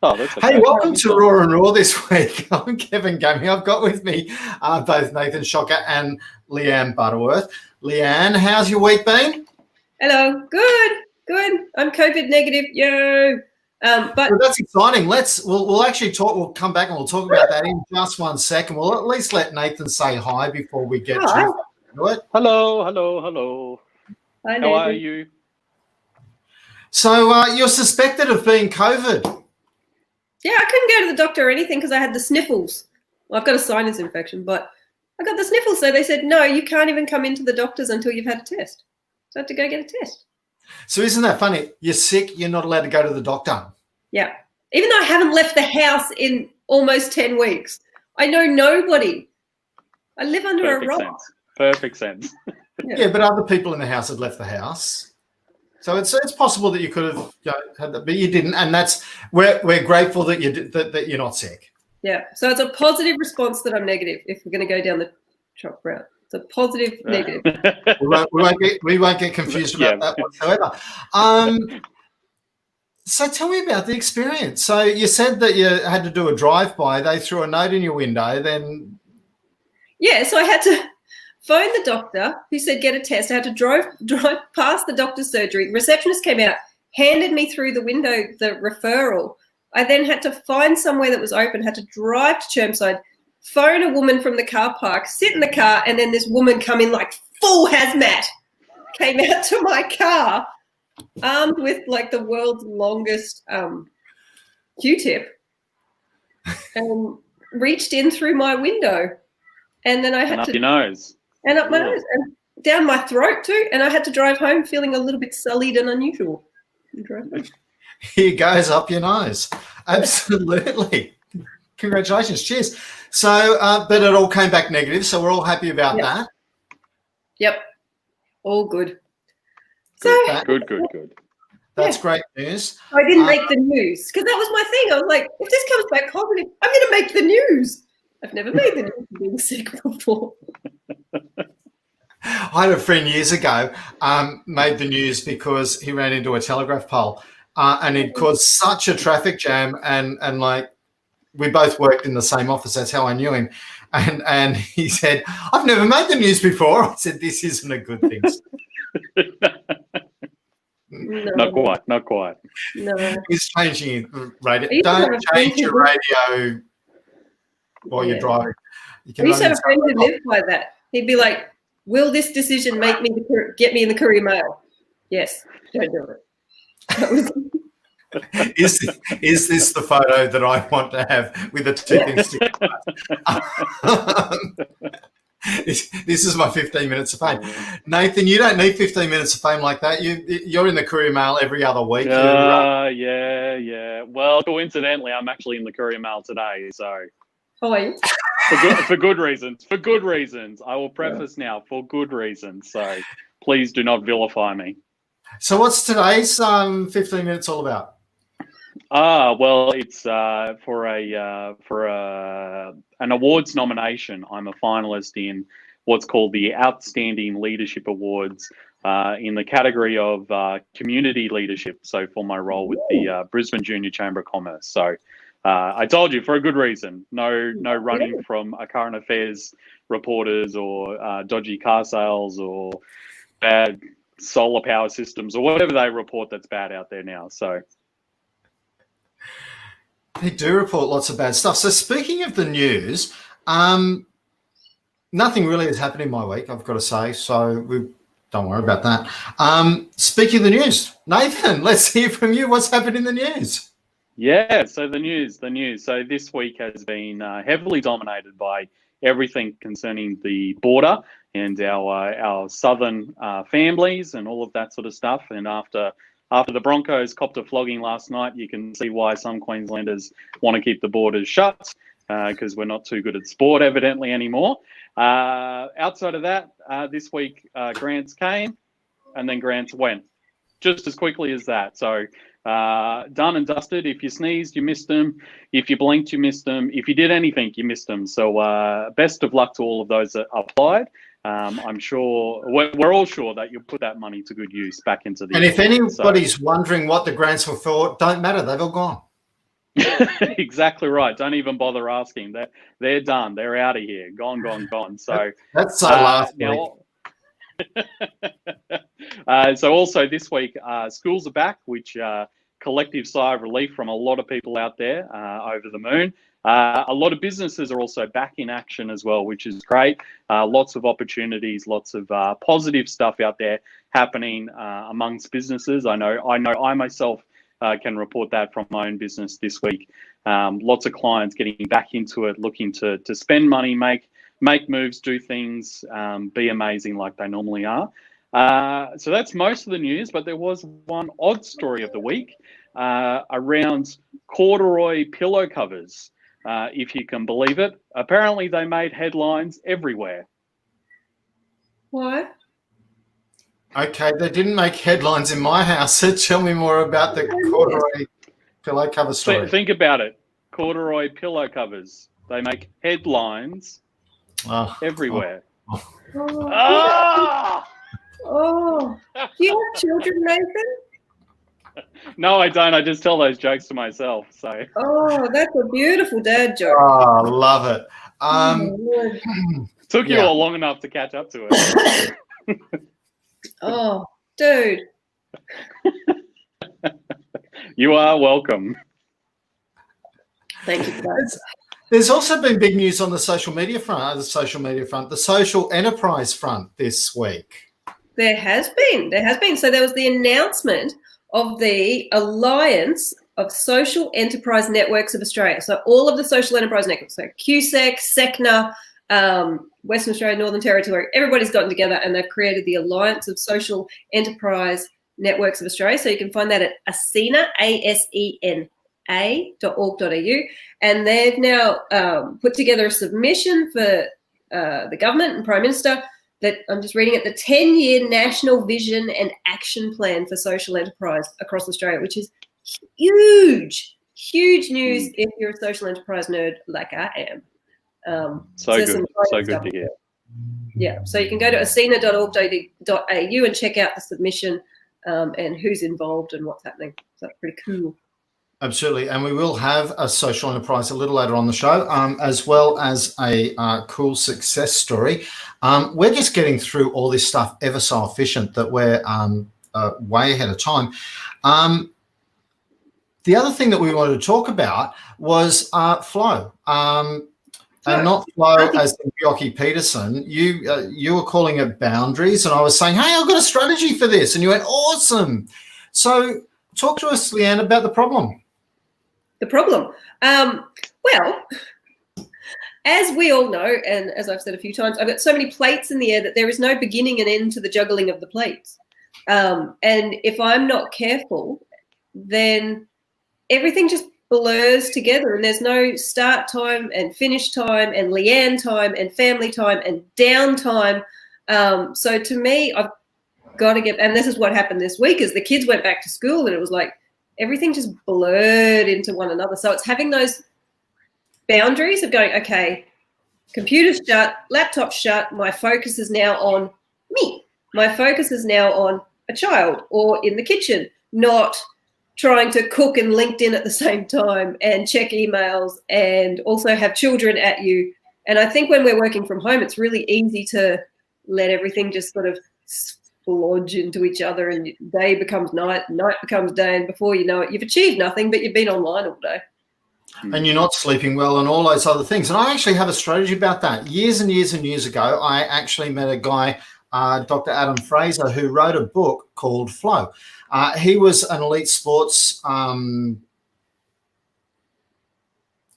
Oh, that's okay. Hey, welcome to Raw and Raw this week. I'm Kevin Gaming. I've got with me both Nathan Shocker and Leanne Butterworth. Leanne, how's your week been? Hello. Good. I'm COVID negative. Yo. But well, that's exciting. We'll actually talk. We'll come back and we'll talk about that in just 1 second. We'll at least let Nathan say hi before we get to it. Hello. Hi, How are you? So you're suspected of being COVID. Yeah, I couldn't go to the doctor or anything because I had the sniffles. Well, I've got a sinus infection, but I got the sniffles. So they said, no, you can't even come into the doctor's until you've had a test. So I had to go get a test. So isn't that funny? You're sick, you're not allowed to go to the doctor. Yeah. Even though I haven't left the house in almost 10 weeks. I know nobody. I live under a rock. Perfect sense. Yeah, but other people in the house had left the house. So it's possible that you could have had that, but you didn't, and we're grateful that that you're not sick. Yeah, so it's a positive response that I'm negative. If we're going to go down the chalk route, it's a positive negative. we won't get confused about that whatsoever. So tell me about the experience. So you said that you had to do a drive-by. They threw a note in your window. Then yeah, so I had to phone the doctor who said get a test. I had to drive past the doctor's surgery. The receptionist came out, handed me through the window the referral. I then had to find somewhere that was open, had to drive to Chermside, phone a woman from the car park, sit in the car, and then this woman come in like full hazmat, came out to my car armed with like the world's longest Q-tip and reached in through my window. And then I had to... your nose. And up my nose and down my throat too. And I had to drive home feeling a little bit sullied and unusual. Here goes up your nose. Absolutely. Congratulations. Cheers. So, but it all came back negative. So we're all happy about that. Yep. All good. Good. That's great news. I didn't make the news because that was my thing. I was like, if this comes back positive, I'm going to make the news. I've never made the news for being sick before. I had a friend years ago made the news because he ran into a telegraph pole and it caused such a traffic jam and like we both worked in the same office. That's how I knew him. And he said, I've never made the news before. I said, this isn't a good thing. No. Not quite. No. He's changing your radio. Don't change your radio while you're driving. I used to have a friend who lived by that. He'd be like, will this decision get me in the Courier Mail? Yes. Don't do it. Is this the photo that I want to have with the two things together? This is my 15 minutes of fame. Nathan, you don't need 15 minutes of fame like that. You're in the Courier Mail every other week. Yeah. Well, coincidentally, I'm actually in the Courier Mail today, so. Oh, are you? For good reasons. For good reasons. I will preface now, for good reasons. So please do not vilify me. So what's today's 15 minutes all about? Well, it's for an awards nomination. I'm a finalist in what's called the Outstanding Leadership Awards in the category of community leadership. So for my role with the Brisbane Junior Chamber of Commerce. So I told you, for a good reason. No running from current affairs reporters or dodgy car sales or bad solar power systems or whatever they report that's bad out there now. So they do report lots of bad stuff. So speaking of the news, nothing really has happened in my week, I've got to say. So don't worry about that. Speaking of the news, Nathan, let's hear from you. What's happened in the news? Yeah, so the news. So this week has been heavily dominated by everything concerning the border and our southern families and all of that sort of stuff. And after the Broncos copped a flogging last night, you can see why some Queenslanders want to keep the borders shut because we're not too good at sport, evidently, anymore. Outside of that, this week, grants came and then grants went just as quickly as that. So done and dusted. If you sneezed, you missed them. If you blinked, you missed them. If you did anything, you missed them. So best of luck to all of those that applied. I'm sure, we're all sure that you'll put that money to good use back into the... And if anybody's wondering what the grants were for, don't matter. They've all gone. Exactly right. Don't even bother asking. They're done. They're out of here. Gone, gone, gone. So That's so last week. now. So also this week, schools are back, which collective sigh of relief from a lot of people out there over the moon. A lot of businesses are also back in action as well, which is great. Lots of opportunities, lots of positive stuff out there happening amongst businesses. I know I myself can report that from my own business this week. Lots of clients getting back into it, looking to spend money, make moves, do things, be amazing like they normally are. So that's most of the news, but there was one odd story of the week around corduroy pillow covers, if you can believe it. Apparently they made headlines everywhere. Why? Okay, they didn't make headlines in my house. So tell me more about the corduroy pillow cover story. Think about it. Corduroy pillow covers. They make headlines everywhere. Oh. Oh, do you have children, Nathan? No, I don't. I just tell those jokes to myself. So. Oh, that's a beautiful dad joke. Oh, love it. Took you all long enough to catch up to it. Oh, dude. You are welcome. Thank you for that. There's also been big news on the social front, the social enterprise front this week. There has been. So there was the announcement of the Alliance of Social Enterprise Networks of Australia. So all of the social enterprise networks, so QSEC, SECNA, Western Australia, Northern Territory, everybody's gotten together and they've created the Alliance of Social Enterprise Networks of Australia. So you can find that at ASENA, ASENA.org.au. And they've now put together a submission for the government and Prime Minister that I'm just reading it, the 10-year National Vision and Action Plan for Social Enterprise across Australia, which is huge news if you're a social enterprise nerd like I am. So good to hear. Yeah, so you can go to asena.org.au and check out the submission and who's involved and what's happening. So that's pretty cool. Absolutely. And we will have a social enterprise a little later on the show, as well as a cool success story. We're just getting through all this stuff ever so efficient that we're way ahead of time. The other thing that we wanted to talk about was flow. And not flow as in Bjorky Peterson. You were calling it boundaries, and I was saying, hey, I've got a strategy for this. And you went, awesome. So talk to us, Leanne, about the problem. The problem. Well, as we all know, and as I've said a few times, I've got so many plates in the air that there is no beginning and end to the juggling of the plates. And if I'm not careful, then everything just blurs together and there's no start time and finish time and Leanne time and family time and downtime. So to me, I've got to get, and this is what happened this week, is the kids went back to school and it was like everything just blurred into one another. So it's having those boundaries of going, okay, computer's shut, laptop shut, my focus is now on me. My focus is now on a child or in the kitchen, not trying to cook and LinkedIn at the same time and check emails and also have children at you. And I think when we're working from home, it's really easy to let everything just sort of splodge into each other and day becomes night, night becomes day, and before you know it, you've achieved nothing, but you've been online all day. And you're not sleeping well and all those other things. And I actually have a strategy about that. Years and years and years ago, I actually met a guy, Dr. Adam Fraser, who wrote a book called Flow. He was an elite sports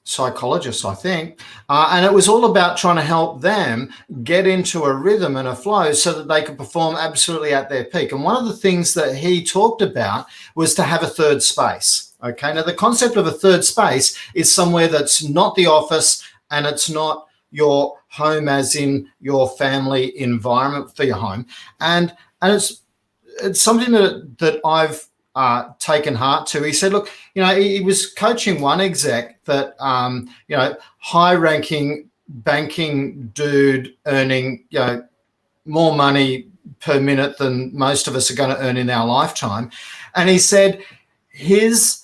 psychologist, I think, and it was all about trying to help them get into a rhythm and a flow so that they could perform absolutely at their peak. And one of the things that he talked about was to have a third space. Okay, now the concept of a third space is somewhere that's not the office and it's not your home as in your family environment for your home. And it's something that I've taken heart to. He said, look, he was coaching one exec that, high-ranking banking dude earning, more money per minute than most of us are going to earn in our lifetime. And he said his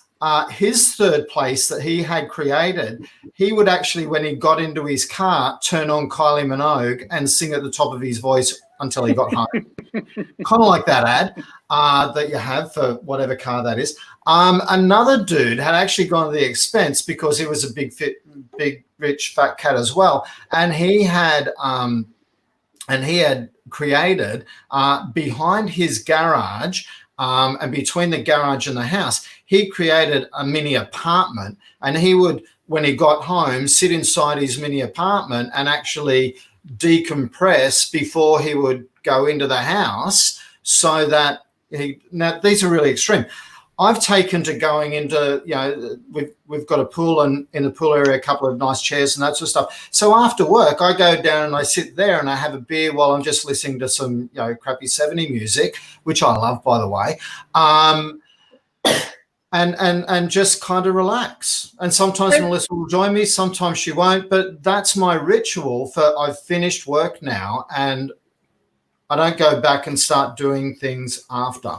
his third place that he had created, he would actually, when he got into his car, turn on Kylie Minogue and sing at the top of his voice until he got home. Kind of like that ad that you have for whatever car that is. Another dude had actually gone to the expense because he was a big, rich, fat cat as well, and he had created behind his garage. And between the garage and the house, he created a mini apartment, and he would, when he got home, sit inside his mini apartment and actually decompress before he would go into the house, so that now these are really extreme. I've taken to going into, we've got a pool, and in the pool area, a couple of nice chairs and that sort of stuff. So after work, I go down and I sit there and I have a beer while I'm just listening to some, crappy 70 music, which I love, by the way, and just kind of relax. And sometimes Melissa will join me, sometimes she won't, but that's my ritual for I've finished work now, and I don't go back and start doing things after.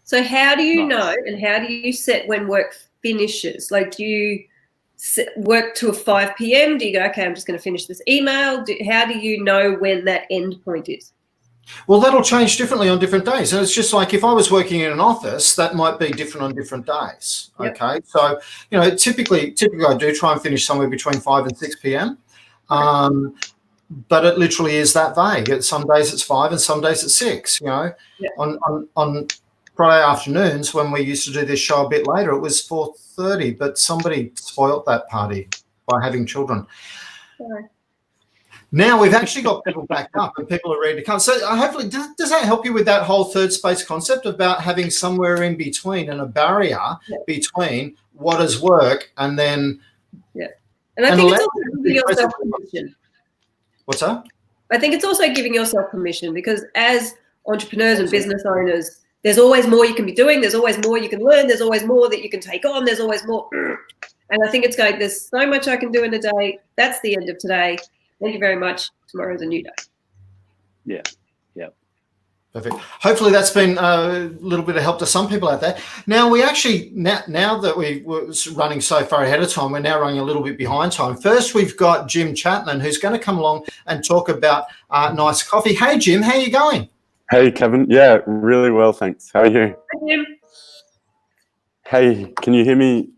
So how do you know, and how do you set when work finishes? Like, do you work to 5 p.m.? Do you go, okay, I'm just going to finish this email? How do you know when that end point is? Well, that'll change differently on different days. And it's just like if I was working in an office, that might be different on different days. Yep. Okay. So, typically I do try and finish somewhere between 5 and 6 p.m. But it literally is that vague. Some days it's 5 and some days it's 6, Yep. On Friday afternoons, when we used to do this show a bit later, it was 4:30, but somebody spoilt that party by having children. Sorry. Now we've actually got people back up and people are ready to come. So hopefully, does that help you with that whole third space concept about having somewhere in between and a barrier between what is work and then... Yeah. And I think it's also giving yourself permission. What's that? I think it's also giving yourself permission, because as entrepreneurs and business owners, there's always more you can be doing. There's always more you can learn. There's always more that you can take on. There's always more. And I think it's going, there's so much I can do in a day. That's the end of today. Thank you very much. Tomorrow's a new day. Yeah. Perfect. Hopefully that's been a little bit of help to some people out there. Now we actually, now that we were running so far ahead of time, we're now running a little bit behind time. First, we've got Jim Chapman, who's going to come along and talk about Nice Coffee. Hey, Jim, how are you going? Hey, Kevin. Yeah, really well, thanks. How are you? Hi, Jim. Hey, can you hear me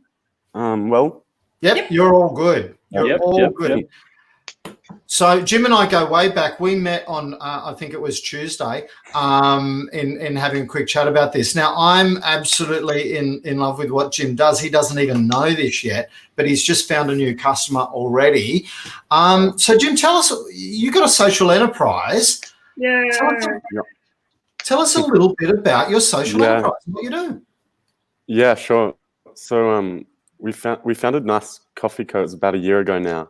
well? Yep, you're all good. You're all good. Yep. So Jim and I go way back. We met on, I think it was Tuesday, in having a quick chat about this. Now, I'm absolutely in love with what Jim does. He doesn't even know this yet, but he's just found a new customer already. So, Jim, tell us, you got a social enterprise. Yeah. Tell us a little bit about your social enterprise and what you do. Yeah, sure. So we founded Nice Coffee Co. It was about a year ago now.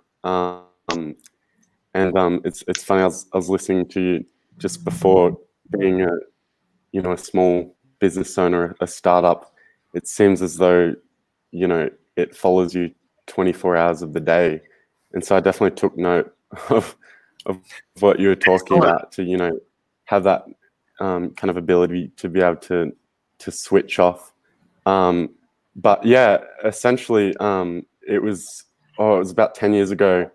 It's funny. I was listening to you just before. Being a small business owner, a startup, it seems as though it follows you 24 hours of the day, and so I definitely took note of what you were talking about, to have that kind of ability to be able to switch off. But yeah, essentially, it was about 10 years ago.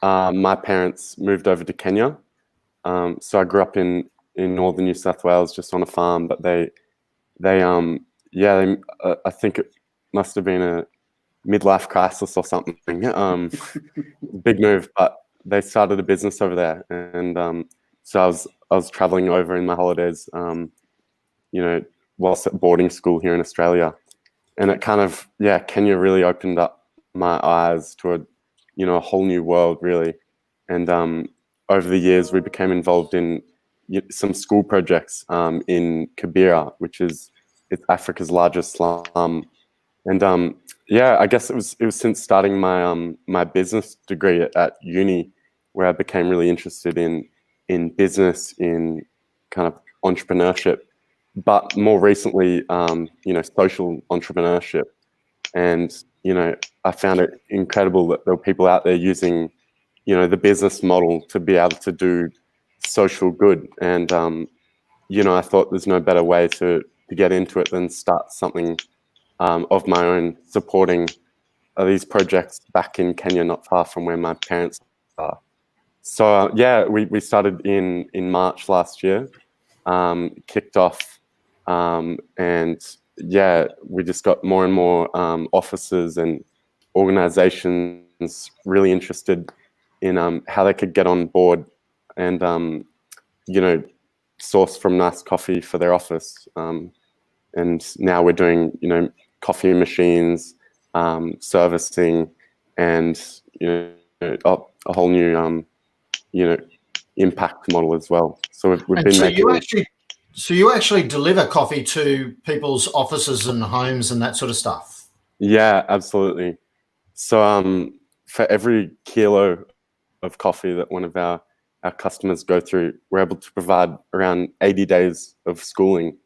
My parents moved over to Kenya. So I grew up in northern New South Wales, just on a farm. But they I think it must have been a midlife crisis or something. Big move, but they started a business over there, and so I was traveling over in my holidays, whilst at boarding school here in Australia, and it kind of Kenya really opened up my eyes to a whole new world, really. And over the years, we became involved in some school projects in Kibera, which is Africa's largest slum. And I guess it was since starting my business degree at uni where I became really interested in business, in kind of entrepreneurship, but more recently, social entrepreneurship. And I found it incredible that there were people out there using, the business model to be able to do social good. And, I thought there's no better way to get into it than start something of my own, supporting these projects back in Kenya, not far from where my parents are. So yeah, we started in March last year, kicked off, and yeah, we just got more and more offices and organizations really interested in how they could get on board and source from nice coffee for their office. And now we're doing coffee machines, servicing, and a whole new impact model as well. So we've been making. So you actually deliver coffee to people's offices and homes and that sort of stuff? Yeah, absolutely. So for every kilo of coffee that one of our customers go through, we're able to provide around 80 days of schooling.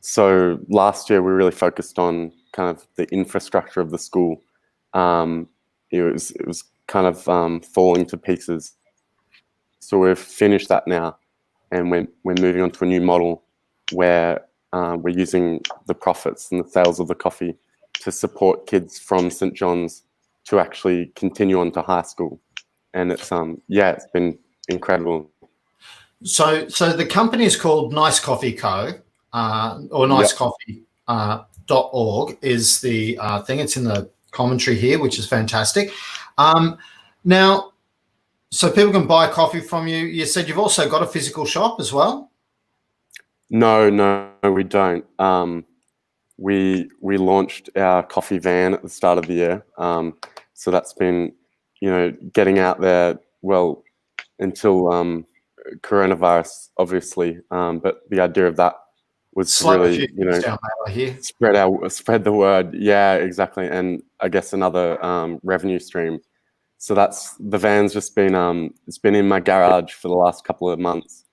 So last year we really focused on kind of the infrastructure of the school. It was kind of falling to pieces. So we've finished that now, and we're moving on to a new model where we're using the profits and the sales of the coffee to support kids from St. John's to actually continue on to high school. And it's it's been incredible. So the company is called Nice Coffee Co. Or nicecoffee.org is the thing. It's in the commentary here, which is fantastic. Now, so people can buy coffee from you. You said you've also got a physical shop as well? No, we don't. We launched our coffee van at the start of the year. So that's been, getting out there, well, until coronavirus, obviously. But the idea of that was to really, spread the word. Yeah, exactly. And I guess another revenue stream. So the van's just been it's been in my garage for the last couple of months.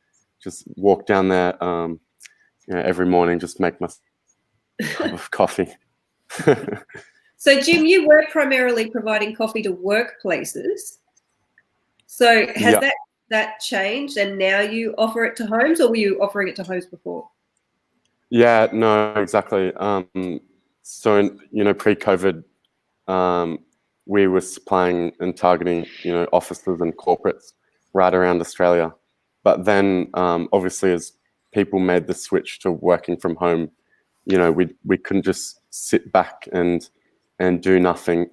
Just walk down there every morning, just make my cup of coffee. So Jim, you were primarily providing coffee to workplaces. So has that changed, and now you offer it to homes, or were you offering it to homes before? Yeah, no, exactly. So pre-COVID, we were supplying and targeting, offices and corporates right around Australia. But then, obviously, as people made the switch to working from home, we couldn't just sit back and do nothing.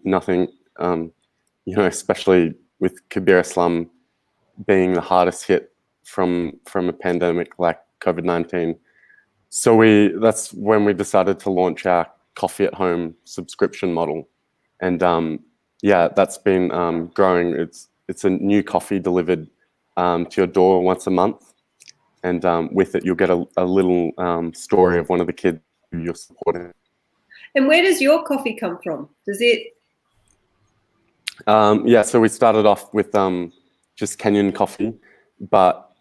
Especially with Kibera Slum being the hardest hit from a pandemic like COVID-19. So that's when we decided to launch our coffee at home subscription model, and that's been growing. It's a new coffee delivered to your door once a month, and with it you'll get a little story of one of the kids who you're supporting. And where does your coffee come from? Does it? So we started off with just Kenyan coffee, but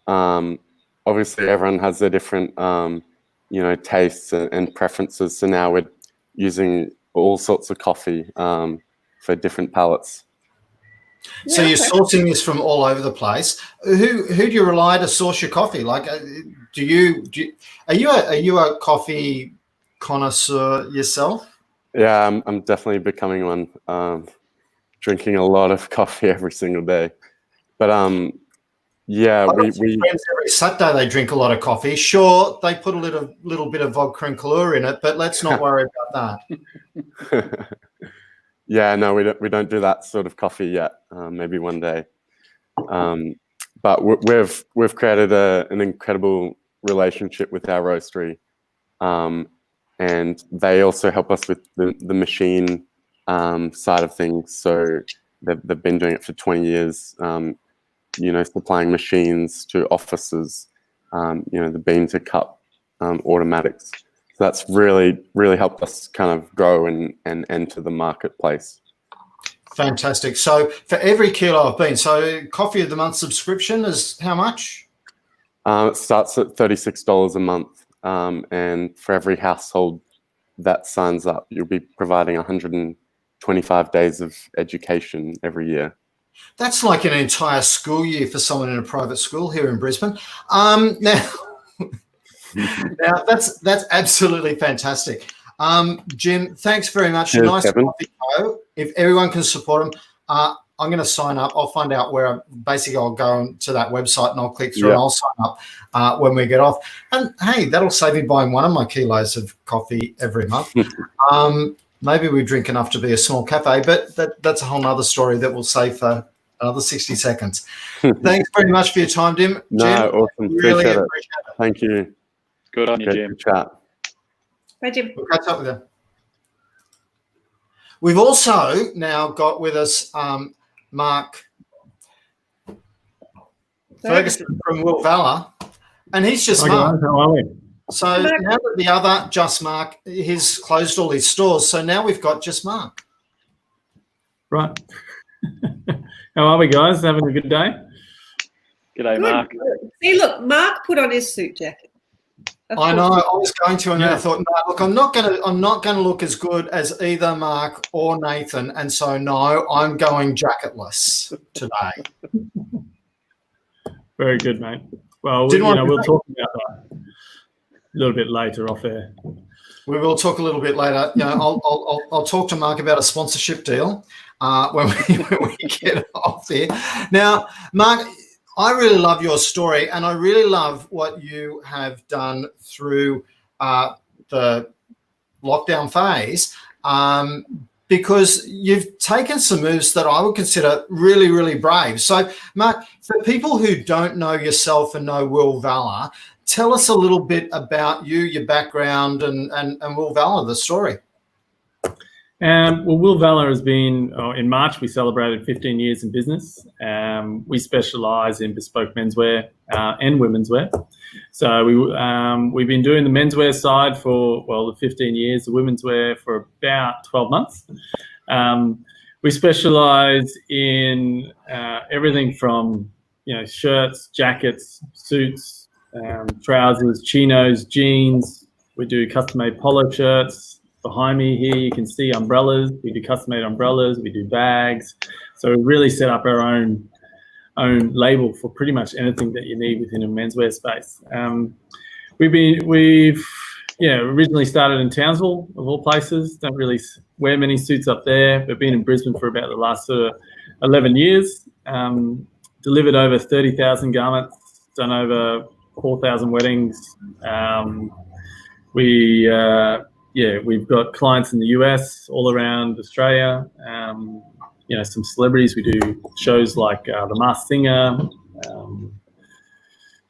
obviously everyone has their different tastes and preferences. So now we're using all sorts of coffee for different palates. So you're sourcing this from all over the place. Who do you rely to source your coffee? Like, are you a coffee connoisseur yourself? Yeah, I'm definitely becoming one. Drinking a lot of coffee every single day, but we friends every Saturday they drink a lot of coffee. Sure, they put a little bit of vodka and Kahlua in it, but let's not worry about that. Yeah, no, we don't do that sort of coffee yet. Maybe one day, but we've created an incredible relationship with our roastery, and they also help us with the machine side of things. So they've been doing it for 20 years. Supplying machines to offices, the bean to cup automatics. So that's really, really helped us kind of grow and enter the marketplace. Fantastic. So for every kilo of beans, so coffee of the month subscription is how much? It starts at $36 a month. And for every household that signs up, you'll be providing 125 days of education every year. That's like an entire school year for someone in a private school here in Brisbane. Now that's absolutely fantastic. Jim, thanks very much. Cheers, Nice Kevin. coffee show. If everyone can support them, I'm going to sign up. I'll find out where. Basically, I'll go to that website and I'll click through and I'll sign up when we get off. And hey, that'll save me buying 1 of my kilos of coffee every month. Maybe we drink enough to be a small cafe, but that's a whole nother story that we'll save for another 60 seconds. Thanks very much for your time, Jim. No, awesome. Really appreciate appreciate it. Thank you. Good on you, Good Jim. chat. Bye, Jim. We'll catch up with you. We've also now got with us Mark Ferguson from Will Valor, and he's just Hi Mark. guys, how are we? So now that the other Just Mark, he's closed all his stores, so now we've got Just Mark. Right. How are we, guys? Having a good day? G'day, Mark. See, look, Mark put on his suit jacket. Of I course. know. I was going to, and then I Yeah. thought, no, look, I'm not gonna look as good as either Mark or Nathan, and so no, I'm going jacketless today. Very good, mate. Well, Didn't want to we'll talk about that a little bit later off air. We will talk a little bit later. You know, I'll talk to Mark about a sponsorship deal when we get off there. Now, Mark, I really love your story, and I really love what you have done through the lockdown phase, because you've taken some moves that I would consider really, really brave. So, Mark, for people who don't know yourself and know Will Valor, tell us a little bit about you, your background, and Will Valor, the story. Well, Will Valor has been, in March, we celebrated 15 years in business. We specialise in bespoke menswear and women's wear. So we've been doing the menswear side for, the 15 years, the women's wear for about 12 months. We specialise in everything from, shirts, jackets, suits, trousers, chinos, jeans. We do custom-made polo shirts. Behind me here, you can see umbrellas. We do custom-made umbrellas. We do bags. So we really set up our own label for pretty much anything that you need within a menswear space. We've originally started in Townsville, of all places. Don't really wear many suits up there. We've been in Brisbane for about the last 11 years. Delivered over 30,000 garments. Done over 4,000 weddings. We've got clients in the US, all around Australia. Some celebrities. We do shows like The Masked Singer,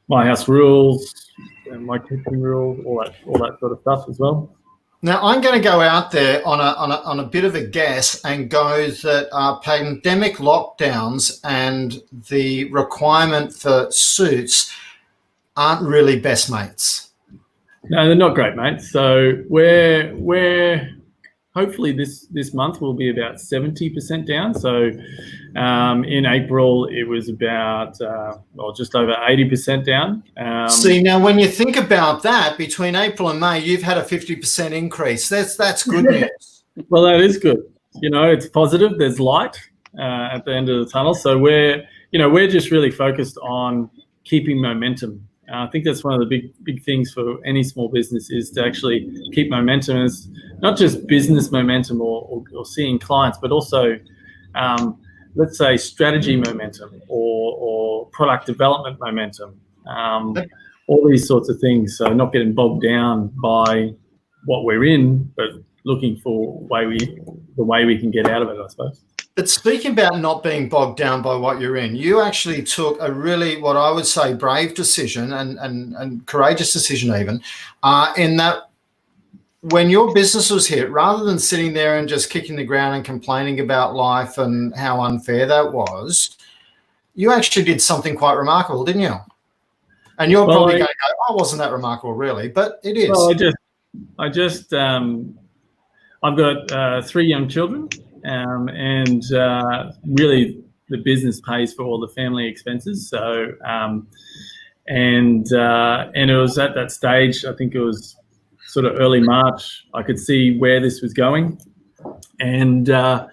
My House Rules, My Kitchen Rules, all that sort of stuff as well. Now, I'm going to go out there on a bit of a guess and go that pandemic lockdowns and the requirement for suits aren't really best mates. No, they're not great, mate. So we're hopefully this month will be about 70% down. So in April it was about just over 80% down. See, now when you think about that, between April and May, you've had a 50% increase. That's good news. Well, that is good. It's positive. There's light at the end of the tunnel. So we're just really focused on keeping momentum. I think that's one of the big things for any small business is to actually keep momentum, as not just business momentum or seeing clients, but also, let's say, strategy momentum or product development momentum, all these sorts of things. So not getting bogged down by what we're in, but looking for the way we can get out of it, I suppose. But speaking about not being bogged down by what you're in, you actually took a really, what I would say, brave decision and courageous decision even, in that when your business was hit, rather than sitting there and just kicking the ground and complaining about life and how unfair that was, you actually did something quite remarkable, didn't you? And you're probably going to go, oh, wasn't that remarkable, really? But it is. Well, I've got 3 young children. And really the business pays for all the family expenses. So, and it was at that stage, I think it was sort of early March, I could see where this was going, and I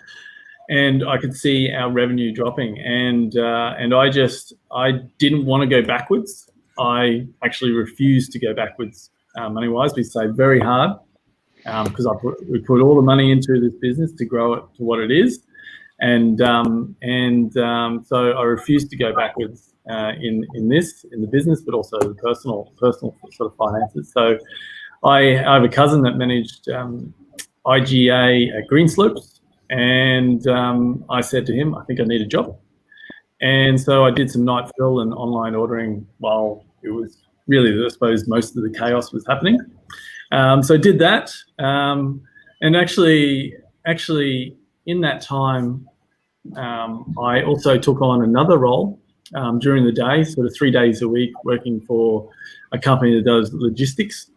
could see our revenue dropping, and I didn't want to go backwards. I actually refused to go backwards money-wise. We saved very hard. because we put all the money into this business to grow it to what it is, and so I refused to go backwards in the business, but also the personal sort of finances. So I have a cousin that managed IGA at Greenslopes, and I said to him, I think I need a job. And so I did some night fill and online ordering while it was really, I suppose, most of the chaos was happening. So I did that. And actually in that time, I also took on another role during the day, sort of 3 days a week, working for a company that does logistics.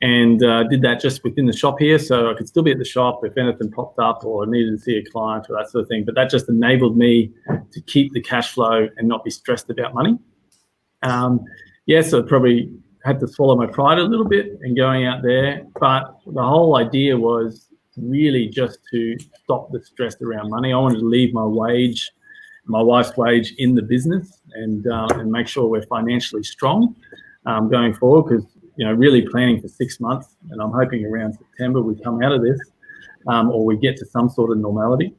And did that just within the shop here, so I could still be at the shop if anything popped up or I needed to see a client or that sort of thing. But that just enabled me to keep the cash flow and not be stressed about money. So I probably had to swallow my pride a little bit in going out there. But the whole idea was really just to stop the stress around money. I wanted to leave my wife's wage in the business and make sure we're financially strong going forward, because really planning for 6 months, and I'm hoping around September we come out of this, or we get to some sort of normality.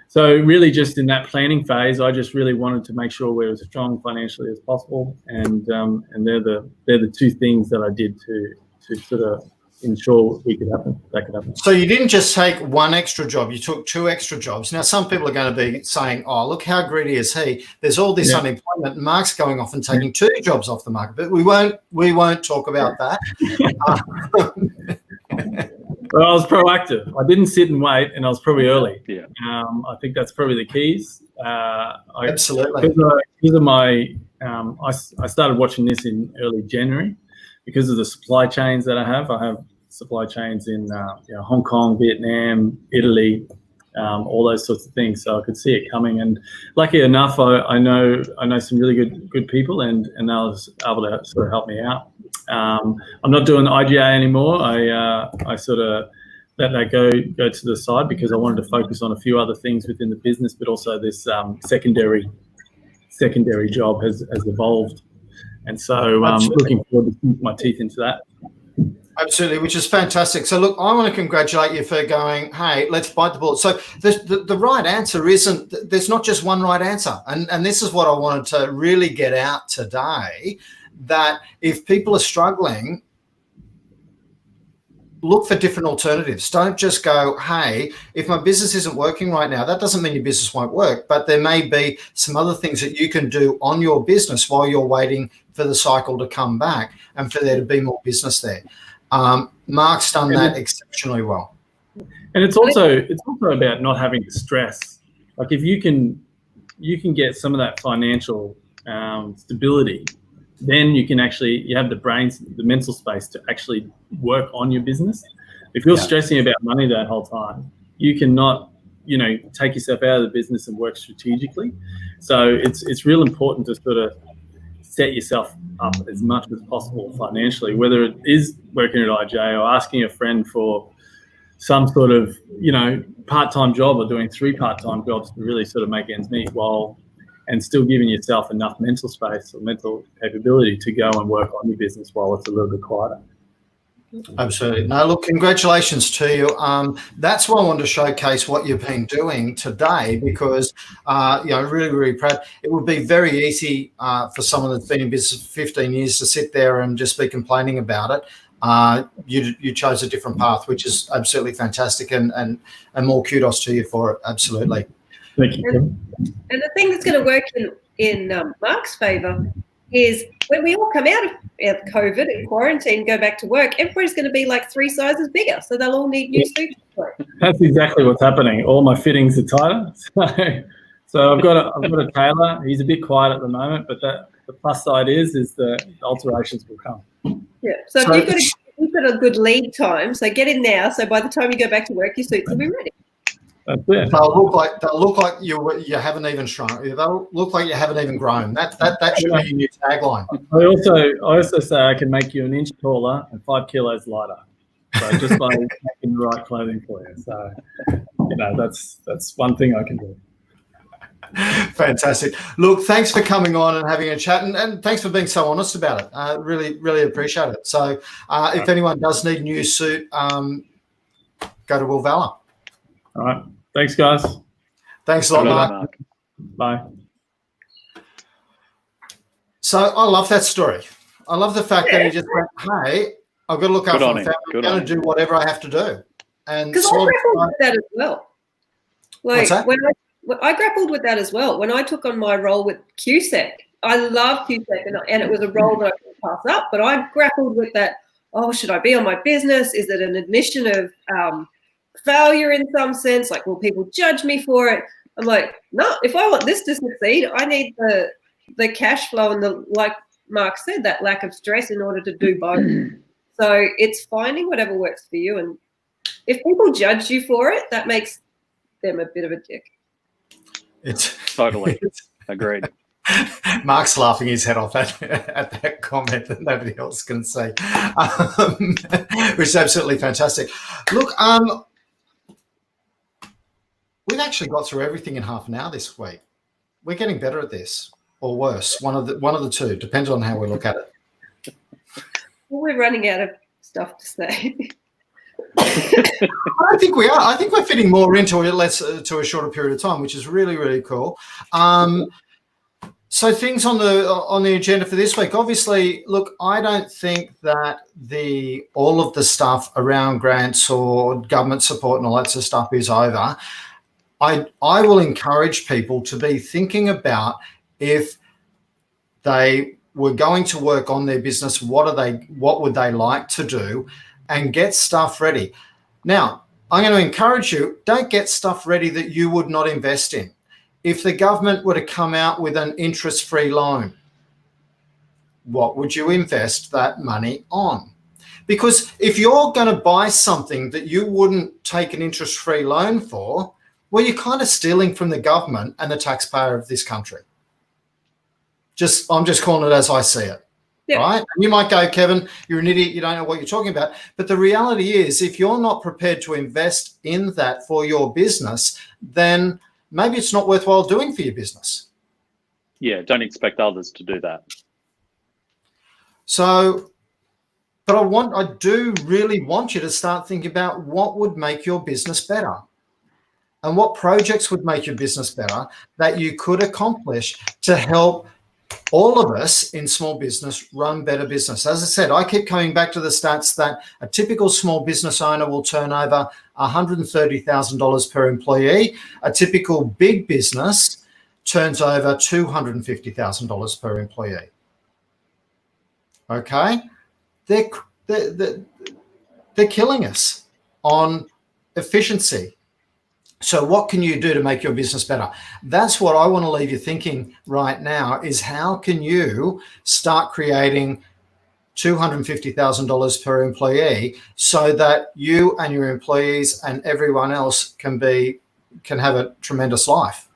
So really just in that planning phase, I just really wanted to make sure we're as strong financially as possible, and they're the two things that I did to sort of ensure that could happen. So you didn't just take one extra job, you took 2 extra jobs. Now, some people are going to be saying, oh, look how greedy is he? There's all this unemployment, and Mark's going off and taking 2 jobs off the market. But we won't talk about that. Well, I was proactive. I didn't sit and wait, and I was probably early. Yeah. I think that's probably the keys. Absolutely. Because of my, I started watching this in early January because of the supply chains that I have. I have supply chains in Hong Kong, Vietnam, Italy, all those sorts of things. So I could see it coming. And lucky enough, I know some really good people, and they was able to sort of help me out. I'm not doing IGA anymore. I sort of let that go to the side because I wanted to focus on a few other things within the business, but also this secondary job has evolved. And so looking forward to sink my teeth into that. Absolutely, which is fantastic. So look, I want to congratulate you for going, hey, let's bite the bullet. So the right answer isn't, there's not just one right answer. And this is what I wanted to really get out today, that if people are struggling, look for different alternatives. Don't just go, hey, if my business isn't working right now, that doesn't mean your business won't work, but there may be some other things that you can do on your business while you're waiting for the cycle to come back and for there to be more business there. Mark's done that exceptionally well. And it's also about not having to stress. Like if you can get some of that financial stability, then you have the mental space to actually work on your business. If you're stressing about money that whole time, you cannot, take yourself out of the business and work strategically. So it's real important to sort of set yourself up as much as possible financially, whether it is working at IJ or asking a friend for some sort of, part-time job or doing 3 part-time jobs to really sort of make ends meet and still giving yourself enough mental space or mental capability to go and work on your business while it's a little bit quieter. Absolutely. No, look, congratulations to you. That's why I wanted to showcase what you've been doing today, because, really, really proud. It would be very easy for someone that's been in business for 15 years to sit there and just be complaining about it. You chose a different path, which is absolutely fantastic, and more kudos to you for it. Absolutely. Thank you. And the thing that's going to work in Mark's favour is when we all come out of COVID and quarantine, go back to work, everybody's going to be like 3 sizes bigger, so they'll all need new suits. That's exactly what's happening. All my fittings are tighter. So I've got a tailor. He's a bit quiet at the moment, but the plus side is the alterations will come. Yeah. So if you've got a good lead time, so get in now. So by the time you go back to work, your suits will be ready. That's it. They'll look like you haven't even shrunk. They'll look like you haven't even grown. That should be your new tagline. I also say I can make you an inch taller and 5 kilos lighter. So just by making the right clothing for you. So that's one thing I can do. Fantastic. Look, thanks for coming on and having a chat, and thanks for being so honest about it. Really, really appreciate it. So if anyone does need a new suit, go to Will Valor. All right. Thanks, guys. Thanks a lot, Mark. Mark. Bye. So I love that story. I love the fact that he just went, hey, I've got to look after my family. I'm going to do whatever I have to do. And because I grappled with that as well. What's that? When I grappled with that as well. When I took on my role with QSEC, I love QSEC, and it was a role that I couldn't pass up. But I grappled with that. Oh, should I be on my business? Is it an admission of failure in some sense? Like, will people judge me for it? I'm like, no. If I want this to succeed, I need the cash flow and the, like Mark said, that lack of stress in order to do both. So it's finding whatever works for you. And if people judge you for it, that makes them a bit of a dick. It's totally agreed. Mark's laughing his head off at that comment that nobody else can see, which is absolutely fantastic. Look, we've actually got through everything in half an hour this week. We're getting better at this, or worse. One of the two, depends on how we look at it. Well, we're running out of stuff to say. I don't think we are. I think we're fitting more into it, to a shorter period of time, which is really, really cool. So things on the agenda for this week. Obviously, look, I don't think that all of the stuff around grants or government support and all that sort of stuff is over. I will encourage people to be thinking about, if they were going to work on their business, what would they like to do, and get stuff ready. Now, I'm going to encourage you, don't get stuff ready that you would not invest in. If the government were to come out with an interest-free loan, what would you invest that money on? Because if you're going to buy something that you wouldn't take an interest-free loan for, well, you're kind of stealing from the government and the taxpayer of this country. I'm just calling it as I see it. Yeah. Right? And you might go, Kevin, you're an idiot, you don't know what you're talking about. But the reality is, if you're not prepared to invest in that for your business, then maybe it's not worthwhile doing for your business. Yeah, don't expect others to do that. So, but I do really want you to start thinking about what would make your business better, and what projects would make your business better that you could accomplish to help all of us in small business run better business. As I said, I keep coming back to the stats that a typical small business owner will turn over $130,000 per employee. A typical big business turns over $250,000 per employee. Okay? They're killing us on efficiency. So what can you do to make your business better? That's what I want to leave you thinking right now, is how can you start creating $250,000 per employee so that you and your employees and everyone else can have a tremendous life.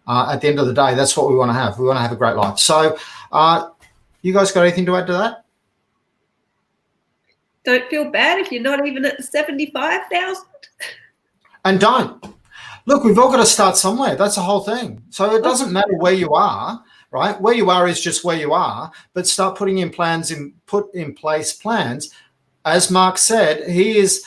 At the end of the day, that's what we want to have. We want to have a great life. So you guys got anything to add to that? Don't feel bad if you're not even at 75,000. And don't. Look, we've all got to start somewhere. That's the whole thing. So it doesn't matter where you are, right? Where you are is just where you are, but start put in place plans. As Mark said, he's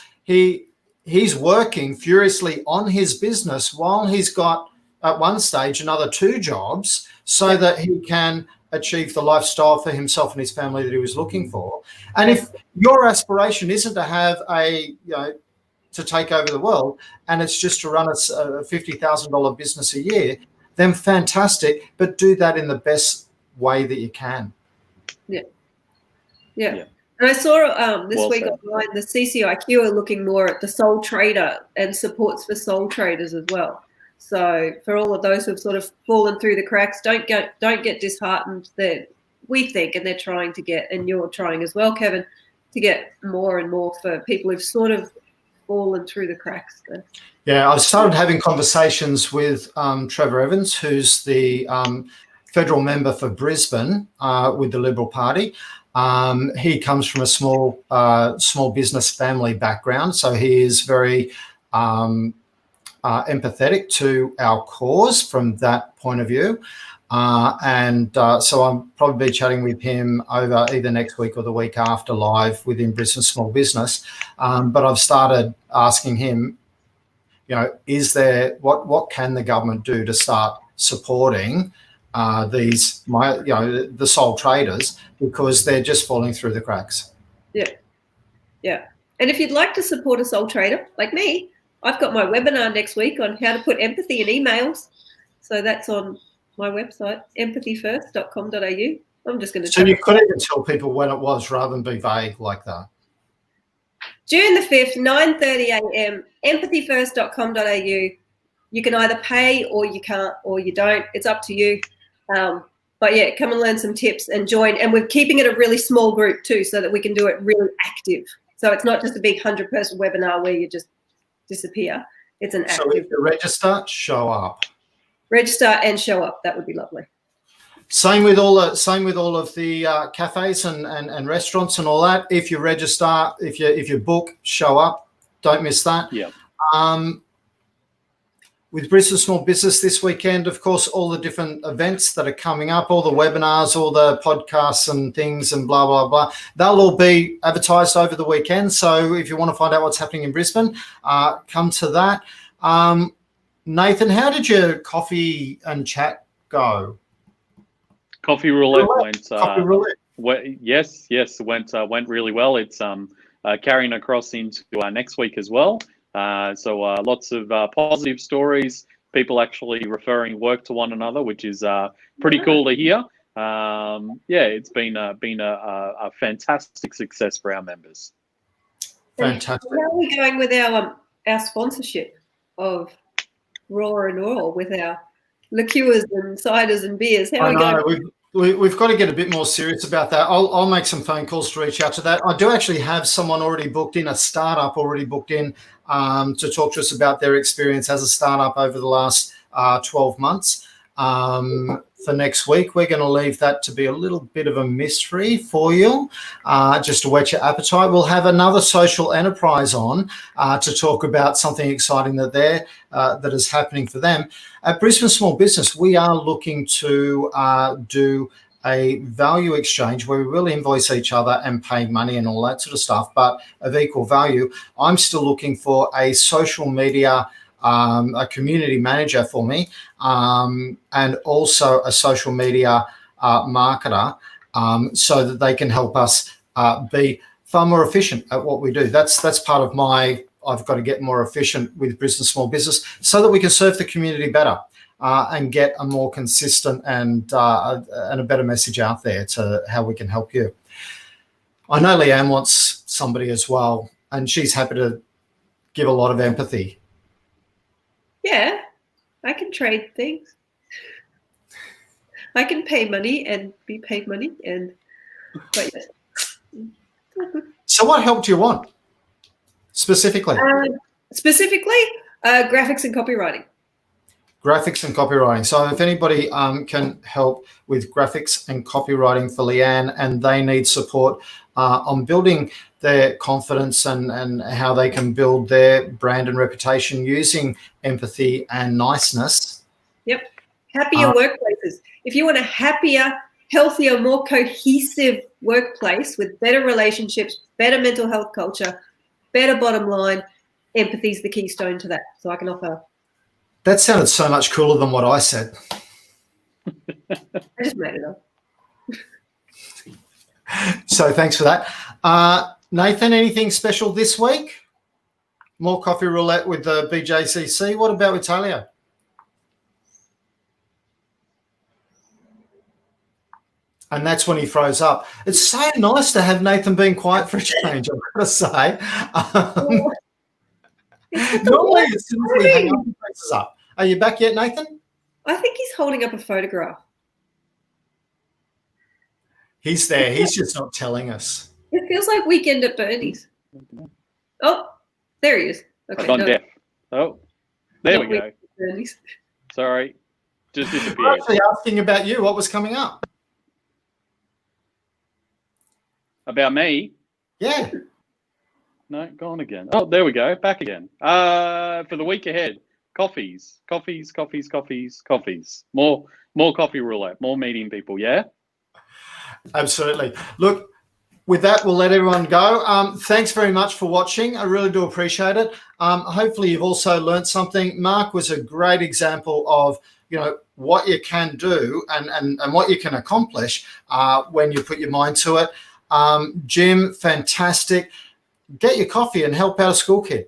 working furiously on his business while he's got, at one stage, another 2 jobs so that he can achieve the lifestyle for himself and his family that he was looking for. And if your aspiration isn't to have to take over the world, and it's just to run a $50,000 business a year, then fantastic, but do that in the best way that you can. Yeah. And I saw this week online, the CCIQ are looking more at the sole trader and supports for sole traders as well. So for all of those who have sort of fallen through the cracks, don't get disheartened. That we think, and they're trying to get, and you're trying as well, Kevin, to get more and more for people who've sort of fallen through the cracks. So. Yeah, I've started having conversations with Trevor Evans, who's the federal member for Brisbane with the Liberal Party. He comes from a small business family background, so he is very empathetic to our cause from that point of view. So I'm probably chatting with him over either next week or the week after live within Brisbane Small Business. But I've started asking him, is there what can the government do to start supporting the sole traders, because they're just falling through the cracks. Yeah. And if you'd like to support a sole trader like me, I've got my webinar next week on how to put empathy in emails. So that's on my website, empathyfirst.com.au. I'm just going to. So you could even tell people when it was rather than be vague like that. June the 5th, 9:30 a.m. empathyfirst.com.au. You can either pay or you can't or you don't. It's up to you. But yeah, come and learn some tips and join. And we're keeping it a really small group too, so that we can do it really active. So it's not just a big 100-person webinar where you just disappear. It's an active. So if you register, show up. Register and show up. That would be lovely. Same with all of the cafes and restaurants and all that. If you register, if you book, show up. Don't miss that. Yeah. With Brisbane Small Business this weekend, of course, all the different events that are coming up, all the webinars, all the podcasts and things and blah, blah, blah, they'll all be advertised over the weekend. So if you want to find out what's happening in Brisbane, come to that. Nathan, how did your coffee and chat go? Coffee roulette went. Coffee roulette. Yes, went really well. It's carrying across into next week as well. So lots of positive stories, people actually referring work to one another, which is pretty cool to hear. It's been a fantastic success for our members. Fantastic. How are we going with our sponsorship of Raw and Oil with our liqueurs and ciders and beers? How are we going? We've got to get a bit more serious about that. I'll make some phone calls to reach out to that. I do actually have someone already booked in, a startup already booked in to talk to us about their experience as a startup over the last 12 months. For next week, we're going to leave that to be a little bit of a mystery for you, just to whet your appetite. We'll have another social enterprise on to talk about something exciting that is happening for them. At Brisbane Small Business, we are looking to do a value exchange where we will invoice each other and pay money and all that sort of stuff, but of equal value. I'm still looking for a social media a community manager for me, and also a social media marketer, so that they can help us be far more efficient at what we do. That's part of I've got to get more efficient with Brisbane Small Business so that we can serve the community better and get a more consistent and a better message out there to how we can help you. I know Leanne wants somebody as well, and she's happy to give a lot of empathy. Yeah, I can trade things. I can pay money and be paid money, but yes. So what help do you want specifically? Graphics and copywriting. Graphics and copywriting. So if anybody can help with graphics and copywriting for Leanne, and they need support on building their confidence and how they can build their brand and reputation using empathy and niceness. Yep. Happier workplaces. If you want a happier, healthier, more cohesive workplace with better relationships, better mental health culture, better bottom line, empathy is the keystone to that. So I can offer. That sounded so much cooler than what I said. I just made it up. So thanks for that. Nathan, anything special this week? More coffee roulette with the BJCC. What about with Talia? And that's when he froze up. It's so nice to have Nathan being quiet for a change, I've got to say. Normally, as soon as we hang up, he freezes up. Are you back yet, Nathan? I think he's holding up a photograph. He's there. He's just not telling us. It feels like Weekend at Bernie's. Oh, there he is. Okay, Gone deaf. Oh, there we go. Bernie's. Sorry, just I'm disappeared. actually asking about you. What was coming up? About me? Yeah. No, gone again. Oh, there we go. Back again. For the week ahead, coffees. More coffee roulette, more meeting people. Yeah. Absolutely. Look, with that, we'll let everyone go. Thanks very much for watching. I really do appreciate it. Hopefully, you've also learned something. Mark was a great example of, you know, what you can do and what you can accomplish when you put your mind to it. Jim, fantastic. Get your coffee and help out a school kid.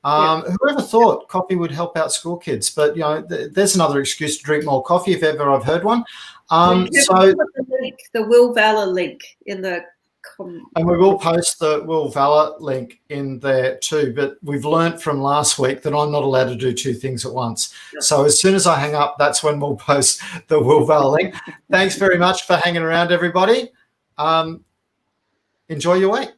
Whoever thought coffee would help out school kids? But, you know, there's another excuse to drink more coffee if ever I've heard one. So the Will Valor link in the and we will post the Will Valor link in there too. But we've learnt from last week that I'm not allowed to do two things at once. So as soon as I hang up, that's when we'll post the Will Valor link. Thanks very much for hanging around, everybody. Enjoy your week.